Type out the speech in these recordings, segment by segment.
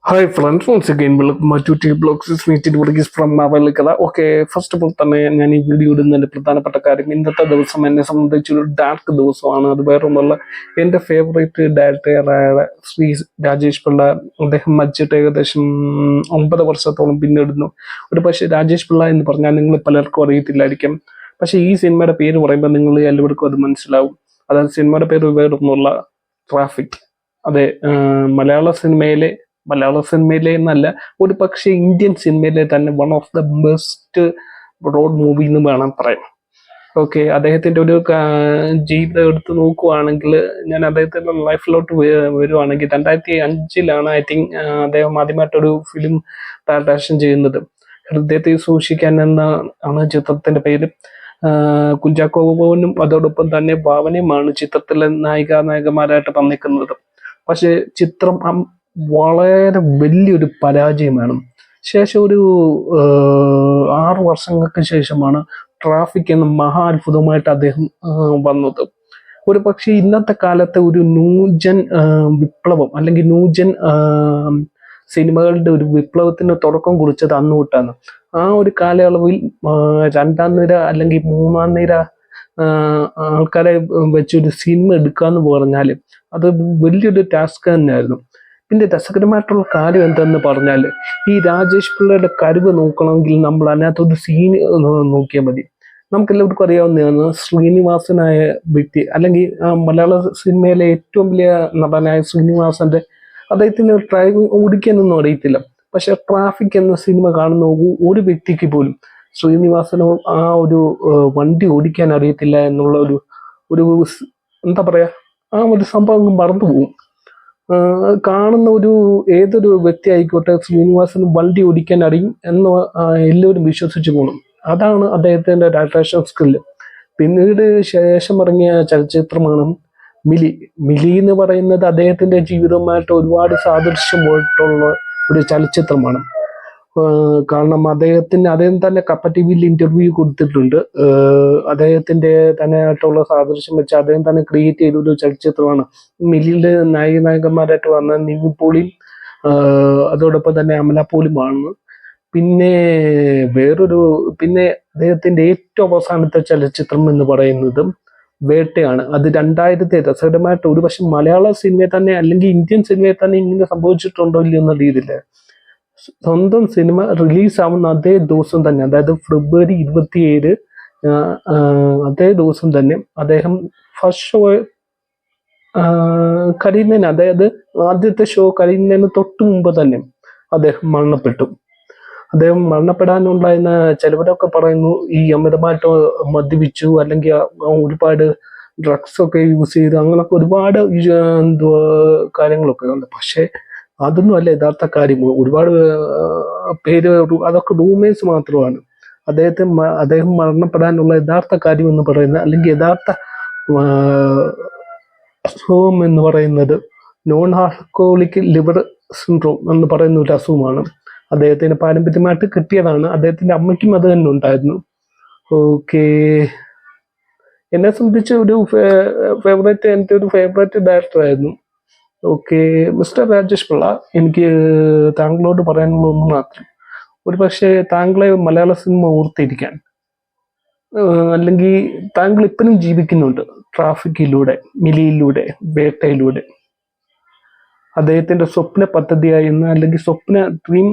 Hi friends, once again welcome to T Blocks. It's me T Blocks from Mavelikada. Okay, first of all തന്നെ ഞാൻ ഈ video ഇടുന്നതിന്റെ പ്രധാനപ്പെട്ട കാര്യം, ഇന്നത്തെ ദിവസം എന്നെ സംബന്ധിച്ചൊരു ഡാർക്ക് ദിവസമാണ്. അത് വേറൊന്നുമല്ല, എൻ്റെ ഫേവറേറ്റ് ഡയറക്ടറായ ശ്രീ രാജേഷ് പിള്ള. അദ്ദേഹം മരിച്ചിട്ട് ഏകദേശം 9 വർഷത്തോളം പിന്നിടുന്നു. ഒരു പക്ഷേ രാജേഷ് പിള്ള എന്ന് പറഞ്ഞാൽ നിങ്ങൾ പലർക്കും അറിയത്തില്ലായിരിക്കും. പക്ഷേ ഈ സിനിമയുടെ പേര് പറയുമ്പോൾ നിങ്ങൾ എല്ലാവർക്കും അത് മനസ്സിലാവും. അതായത് സിനിമയുടെ പേര് വേറൊന്നുമല്ല, ട്രാഫിക്. അതെ, മലയാള സിനിമയിലെ എന്നല്ല, ഒരു പക്ഷേ ഇന്ത്യൻ സിനിമയിലെ തന്നെ one of the best road movie എന്ന് വേണം പറയാം. ഓക്കെ, അദ്ദേഹത്തിന്റെ ഒരു ജീവിതം എടുത്ത് നോക്കുവാണെങ്കിൽ, ഞാൻ അദ്ദേഹത്തിന്റെ ലൈഫിലോട്ട് വരുവാണെങ്കിൽ 2005 ഐ തിങ്ക് അദ്ദേഹം ആദ്യമായിട്ടൊരു ഫിലിം ഡയറക്ഷൻ ചെയ്യുന്നത്. ഹൃദയത്തെ സൂക്ഷിക്കാൻ എന്ന ആണ് ചിത്രത്തിന്റെ പേര്. കുഞ്ചാക്കോ ബോബനും അതോടൊപ്പം തന്നെ ഭാവനയുമാണ് ചിത്രത്തിലെ നായികമാരായിട്ട് വന്നിരിക്കുന്നത്. പക്ഷെ ചിത്രം വളരെ വലിയൊരു പരാജയമാണ്. ശേഷം ഒരു 6 വർഷങ്ങൾക്ക് ശേഷമാണ് ട്രാഫിക് എന്ന മഹാ അത്ഭുതമായിട്ട് അദ്ദേഹം വന്നത്. ഒരു പക്ഷേ ഇന്നത്തെ കാലത്തെ ഒരു ന്യൂജൻ വിപ്ലവം, അല്ലെങ്കിൽ ന്യൂജൻ സിനിമകളുടെ ഒരു വിപ്ലവത്തിന് തുടക്കം കുറിച്ചത് അന്ന് തൊട്ടാണ്. ആ ഒരു കാലയളവിൽ 2ാം നിര അല്ലെങ്കിൽ 3ാം നിര ആൾക്കാരെ വെച്ചൊരു സിനിമ എടുക്കാന്ന് പറഞ്ഞാൽ അത് വലിയൊരു ടാസ്ക് തന്നെയായിരുന്നു. പിന്നെ രസകരമായിട്ടുള്ള കാര്യം എന്തെന്ന് പറഞ്ഞാൽ, ഈ രാജേഷ് പിള്ളയുടെ കഴിവ് നോക്കണമെങ്കിൽ നമ്മൾ അതിനകത്തൊരു സീൻ നോക്കിയാൽ മതി. നമുക്കെല്ലാവർക്കും അറിയാവുന്നതാണ് ശ്രീനിവാസനായ വ്യക്തി, അല്ലെങ്കിൽ മലയാള സിനിമയിലെ ഏറ്റവും വലിയ നടനായ ശ്രീനിവാസന്റെ, അദ്ദേഹത്തിന് ഡ്രൈവിംഗ് ഓടിക്കാനൊന്നും അറിയത്തില്ല. പക്ഷെ ട്രാഫിക് എന്ന സിനിമ കാണുന്ന ഒരു വ്യക്തിക്ക് പോലും ശ്രീനിവാസന് ആ ഒരു വണ്ടി ഓടിക്കാൻ അറിയത്തില്ല എന്നുള്ള ഒരു എന്താ പറയാ, ആ ഒരു സംഭവം മറന്നു പോകും. കാണുന്ന ഏതൊരു വ്യക്തി ആയിക്കോട്ടെ, ശ്രീനിവാസന് വണ്ടി ഓടിക്കാൻ അറിയും എന്ന് എല്ലാവരും വിശ്വസിച്ചു പോകണം. അതാണ് അദ്ദേഹത്തിന്റെ ഡയറക്ഷൻ സ്കില്ല്. പിന്നീട് ശേഷം ഇറങ്ങിയ ചലച്ചിത്രമാണ് മിലി. മിലി എന്ന് പറയുന്നത് അദ്ദേഹത്തിന്റെ ജീവിതവുമായിട്ട് ഒരുപാട് സാദൃശ്യമായിട്ടുള്ള ഒരു ചലച്ചിത്രമാണ്. കാരണം അദ്ദേഹം തന്നെ കപ്പ ടി വിയിൽ ഇന്റർവ്യൂ കൊടുത്തിട്ടുണ്ട്. അദ്ദേഹത്തിന്റെ തന്നെ ആയിട്ടുള്ള സാദൃശ്യം വെച്ച് അദ്ദേഹം തന്നെ ക്രിയേറ്റ് ചെയ്ത ഒരു ചലച്ചിത്രമാണ്. മിലിയിലെ നായകന്മാരായിട്ട് വന്ന നിവിൻ പോളിയും അതോടൊപ്പം തന്നെ അമല പോളുമാണ്. പിന്നെ പിന്നെ അദ്ദേഹത്തിന്റെ ഏറ്റവും അവസാനത്തെ ചലച്ചിത്രം എന്ന് പറയുന്നത് വേട്ടയാണ്. അത് 2000 രസകരമായിട്ട് ഒരു പക്ഷെ മലയാള സിനിമയെ തന്നെ അല്ലെങ്കിൽ ഇന്ത്യൻ സിനിമയെ തന്നെ ഇങ്ങനെ സംഭവിച്ചിട്ടുണ്ടോ ഇല്ലയോ എന്ന രീതിയിൽ സ്വന്തം സിനിമ റിലീസാവുന്ന അതേ ദിവസം തന്നെ, അതായത് ഫെബ്രുവരി 27, അതേ ദിവസം തന്നെ അദ്ദേഹം ഫസ്റ്റ് ഷോ കഴിയുന്നതിന്, അതായത് ആദ്യത്തെ ഷോ കഴിയുന്നതിന് തൊട്ട് മുമ്പ് തന്നെ അദ്ദേഹം മരണപ്പെട്ടു. അദ്ദേഹം മരണപ്പെടാനുണ്ടായിരുന്ന ചിലവരൊക്കെ പറയുന്നു ഈ അമിതമായിട്ട് മദ്യപിച്ചു, അല്ലെങ്കിൽ ഒരുപാട് ഡ്രഗ്സ് ഒക്കെ യൂസ് ചെയ്തു, അങ്ങനൊക്കെ ഒരുപാട് കാര്യങ്ങളൊക്കെ ഉണ്ട്. പക്ഷെ അതൊന്നും അല്ല യഥാർത്ഥ കാര്യം. ഒരുപാട് പേര് അതൊക്കെ റൂമേഴ്സ് മാത്രമാണ്. അദ്ദേഹം മരണപ്പെടാനുള്ള യഥാർത്ഥ കാര്യം എന്ന് പറയുന്നത്, അല്ലെങ്കിൽ യഥാർത്ഥ അസുഖം എന്ന് പറയുന്നത് നോൺ ആൽക്കഹോളിക് ലിവർ സിൻഡ്രോം എന്ന് പറയുന്ന ഒരു അസുഖമാണ്. അദ്ദേഹത്തിന് പാരമ്പര്യമായിട്ട് കിട്ടിയതാണ്. അദ്ദേഹത്തിന്റെ അമ്മയ്ക്കും അത് തന്നെ ഉണ്ടായിരുന്നു. ഓക്കെ, എന്നെ സംബന്ധിച്ച് എൻ്റെ ഒരു ഫേവറേറ്റ് ഡയറക്ടർ ആയിരുന്നു. ഓക്കെ, മിസ്റ്റർ രാജേഷ് പിള്ള, എനിക്ക് താങ്കളോട് പറയാനുള്ള ഒന്ന് മാത്രം, ഒരു പക്ഷേ താങ്കളെ മലയാള സിനിമ ഓർത്തിരിക്കാൻ, അല്ലെങ്കിൽ താങ്കൾ ഇപ്പോഴും ജീവിക്കുന്നുണ്ട് ട്രാഫിക്കിലൂടെ, മിലിയിലൂടെ, വേട്ടയിലൂടെ. അദ്ദേഹത്തിന്റെ സ്വപ്ന പദ്ധതിയായിരുന്ന, അല്ലെങ്കിൽ സ്വപ്ന ഡ്രീം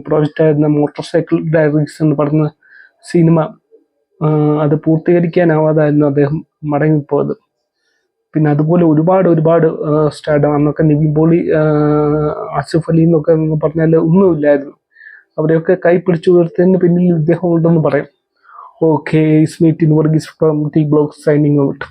പ്രോജക്റ്റ് ആയിരുന്ന മോട്ടോർ സൈക്കിൾ ഡയറീസ് എന്ന് പറഞ്ഞ സിനിമ, അത് പൂർത്തീകരിക്കാനാവാതായിരുന്നു അദ്ദേഹം മടങ്ങിപ്പോയത്. പിന്നെ അതുപോലെ ഒരുപാട് സ്റ്റാർഡം, അന്നൊക്കെ നിവിൻ പോളി, ആസിഫ് അലി എന്നൊക്കെ പറഞ്ഞാൽ ഒന്നുമില്ലായിരുന്നു. അവരെയൊക്കെ കൈ പിടിച്ചു ഉയർത്തതിന് പിന്നിൽ ഇദ്ദേഹം ഉണ്ടെന്ന് പറയാം. Okay, it's me T Varghese from T blog signing out.